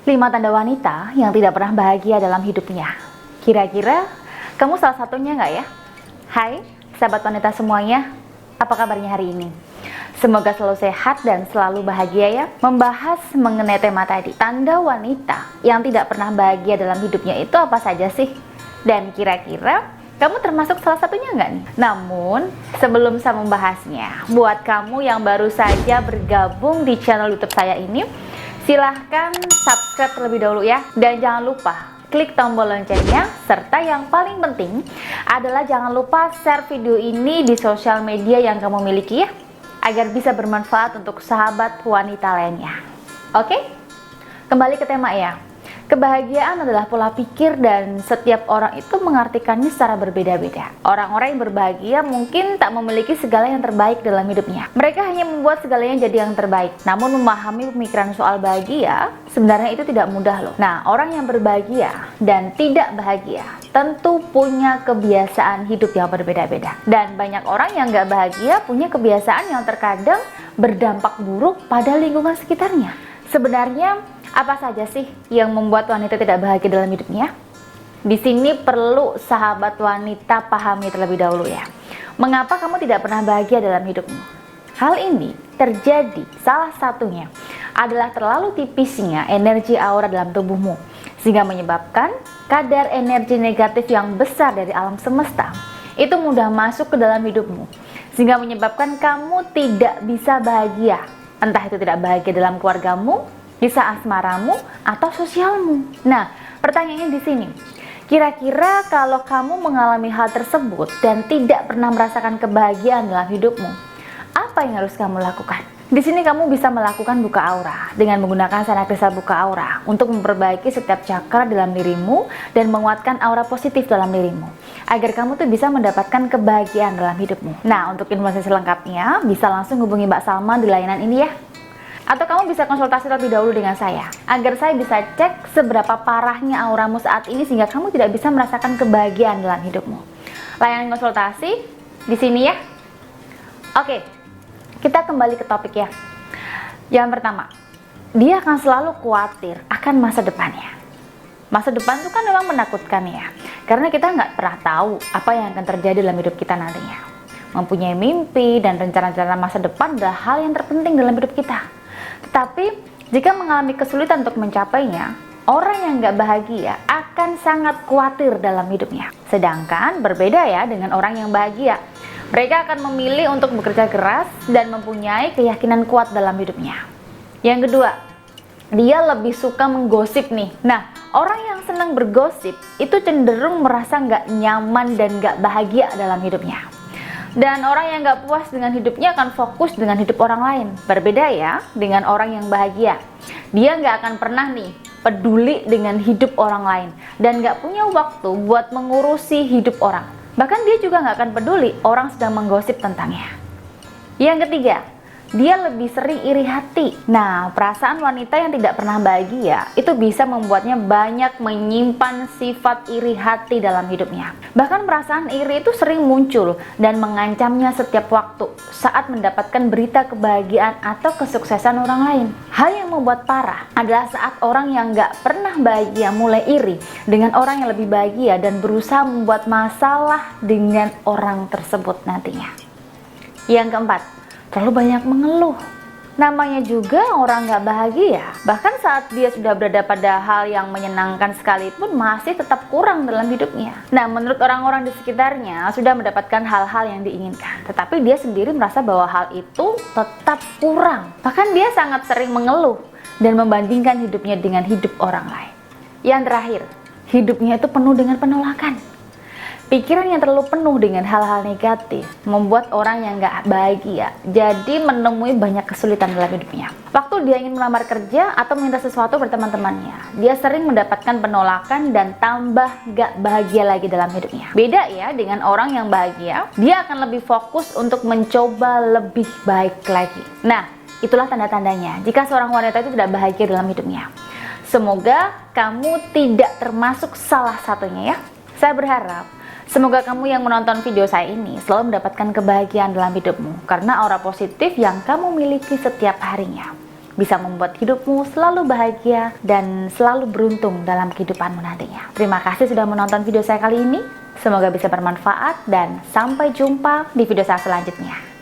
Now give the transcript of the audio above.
5 tanda wanita yang tidak pernah bahagia dalam hidupnya. Kira-kira kamu salah satunya nggak ya? Hai, sahabat wanita semuanya. Apa kabarnya hari ini? Semoga selalu sehat dan selalu bahagia ya. Membahas mengenai tema tadi, tanda wanita yang tidak pernah bahagia dalam hidupnya itu apa saja sih? Dan kira-kira kamu termasuk salah satunya nggak nih? Namun, sebelum saya membahasnya, buat kamu yang baru saja bergabung di channel YouTube saya ini, silahkan subscribe terlebih dahulu ya. Dan jangan lupa klik tombol loncengnya. Serta yang paling penting adalah jangan lupa share video ini di sosial media yang kamu miliki ya, agar bisa bermanfaat untuk sahabat wanita lainnya. Oke? Kembali ke tema ya. Kebahagiaan adalah pola pikir dan setiap orang itu mengartikannya secara berbeda-beda. Orang-orang yang berbahagia mungkin tak memiliki segala yang terbaik dalam hidupnya. Mereka hanya membuat segalanya jadi yang terbaik. Namun memahami pemikiran soal bahagia sebenarnya itu tidak mudah loh. Nah, orang yang berbahagia dan tidak bahagia tentu punya kebiasaan hidup yang berbeda-beda. Dan banyak orang yang gak bahagia punya kebiasaan yang terkadang berdampak buruk pada lingkungan sekitarnya. Sebenarnya apa saja sih yang membuat wanita tidak bahagia dalam hidupnya? Di sini perlu sahabat wanita pahami terlebih dahulu ya. Mengapa kamu tidak pernah bahagia dalam hidupmu? Hal ini terjadi salah satunya adalah terlalu tipisnya energi aura dalam tubuhmu, sehingga menyebabkan kadar energi negatif yang besar dari alam semesta itu mudah masuk ke dalam hidupmu, sehingga menyebabkan kamu tidak bisa bahagia. Entah itu tidak bahagia dalam keluargamu, bisa asmaramu, atau sosialmu. Nah, pertanyaannya di sini. Kira-kira kalau kamu mengalami hal tersebut dan tidak pernah merasakan kebahagiaan dalam hidupmu, apa yang harus kamu lakukan? Di sini kamu bisa melakukan buka aura dengan menggunakan sana kristal buka aura untuk memperbaiki setiap cakra dalam dirimu dan menguatkan aura positif dalam dirimu, agar kamu tuh bisa mendapatkan kebahagiaan dalam hidupmu. Nah, untuk informasi selengkapnya bisa langsung hubungi Mbak Salma di layanan ini ya. Atau kamu bisa konsultasi terlebih dahulu dengan saya, agar saya bisa cek seberapa parahnya auramu saat ini sehingga kamu tidak bisa merasakan kebahagiaan dalam hidupmu. Layanan konsultasi di sini ya. Oke, kita kembali ke topik ya. Yang pertama, dia akan selalu khawatir akan masa depannya. Masa depan itu kan memang menakutkan ya, karena kita nggak pernah tahu apa yang akan terjadi dalam hidup kita nantinya. Mempunyai mimpi dan rencana-rencana masa depan adalah hal yang terpenting dalam hidup kita. Tetapi jika mengalami kesulitan untuk mencapainya, orang yang nggak bahagia akan sangat khawatir dalam hidupnya. Sedangkan berbeda ya dengan orang yang bahagia. Mereka akan memilih untuk bekerja keras dan mempunyai keyakinan kuat dalam hidupnya. Yang kedua, dia lebih suka menggosip nih. Nah, orang yang senang bergosip itu cenderung merasa nggak nyaman dan nggak bahagia dalam hidupnya. Dan orang yang nggak puas dengan hidupnya akan fokus dengan hidup orang lain. Berbeda ya dengan orang yang bahagia. Dia nggak akan pernah nih peduli dengan hidup orang lain dan nggak punya waktu buat mengurusi hidup orang. Bahkan dia juga nggak akan peduli orang sedang menggosip tentangnya. Yang ketiga, dia lebih sering iri hati. Nah, perasaan wanita yang tidak pernah bahagia itu bisa membuatnya banyak menyimpan sifat iri hati dalam hidupnya. Bahkan perasaan iri itu sering muncul dan mengancamnya setiap waktu saat mendapatkan berita kebahagiaan atau kesuksesan orang lain. Hal yang membuat parah adalah saat orang yang nggak pernah bahagia mulai iri dengan orang yang lebih bahagia dan berusaha membuat masalah dengan orang tersebut nantinya. Yang keempat, terlalu banyak mengeluh. Namanya juga orang nggak bahagia. Bahkan saat dia sudah berada pada hal yang menyenangkan sekalipun masih tetap kurang dalam hidupnya. Nah, menurut orang-orang di sekitarnya sudah mendapatkan hal-hal yang diinginkan, tetapi dia sendiri merasa bahwa hal itu tetap kurang. Bahkan dia sangat sering mengeluh dan membandingkan hidupnya dengan hidup orang lain. Yang terakhir, hidupnya itu penuh dengan penolakan. Pikiran yang terlalu penuh dengan hal-hal negatif membuat orang yang gak bahagia jadi menemui banyak kesulitan dalam hidupnya. Waktu dia ingin melamar kerja atau meminta sesuatu berteman-temannya, dia sering mendapatkan penolakan dan tambah gak bahagia lagi dalam hidupnya. Beda ya dengan orang yang bahagia, dia akan lebih fokus untuk mencoba lebih baik lagi. Nah, itulah tanda-tandanya jika seorang wanita itu tidak bahagia dalam hidupnya. Semoga kamu tidak termasuk salah satunya ya. Saya berharap semoga kamu yang menonton video saya ini selalu mendapatkan kebahagiaan dalam hidupmu karena aura positif yang kamu miliki setiap harinya. bisa membuat hidupmu selalu bahagia dan selalu beruntung dalam kehidupanmu nantinya. Terima kasih sudah menonton video saya kali ini. Semoga bisa bermanfaat dan sampai jumpa di video saya selanjutnya.